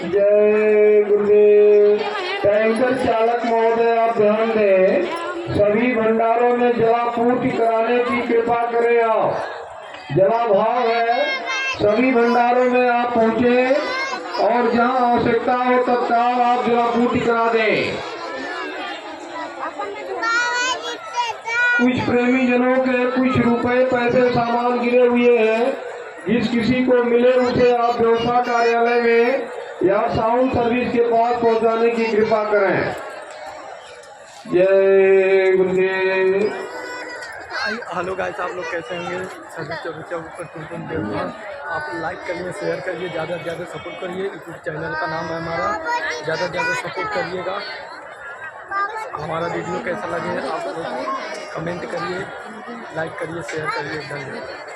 जय गुरुदेव। टैंकर चालक महोदय आप ध्यान दें, सभी भंडारों में जलापूर्ति कराने की कृपा करें। आप जलाभाव है, सभी भंडारों में आप पहुँचे और जहां आवश्यकता हो तत्काल आप जलापूर्ति करा दें। कुछ प्रेमी जनों के कुछ रुपए पैसे सामान गिरे हुए हैं, जिस किसी को मिले उसे आप व्यवस्था कार्यालय में या साउंड सर्विस के पास पहुंचाने की कृपा करें। जय गुरुदेव। हेलो गाइस, आप लोग कैसे होंगे? आप लाइक करिए, शेयर करिए, ज़्यादा से ज़्यादा सपोर्ट करिए। यूट्यूब चैनल का नाम है हमारा, ज़्यादा से ज़्यादा सपोर्ट करिएगा। हमारा वीडियो कैसा लगे आप लोग कमेंट करिए, लाइक करिए, शेयर करिए। धन्यवाद।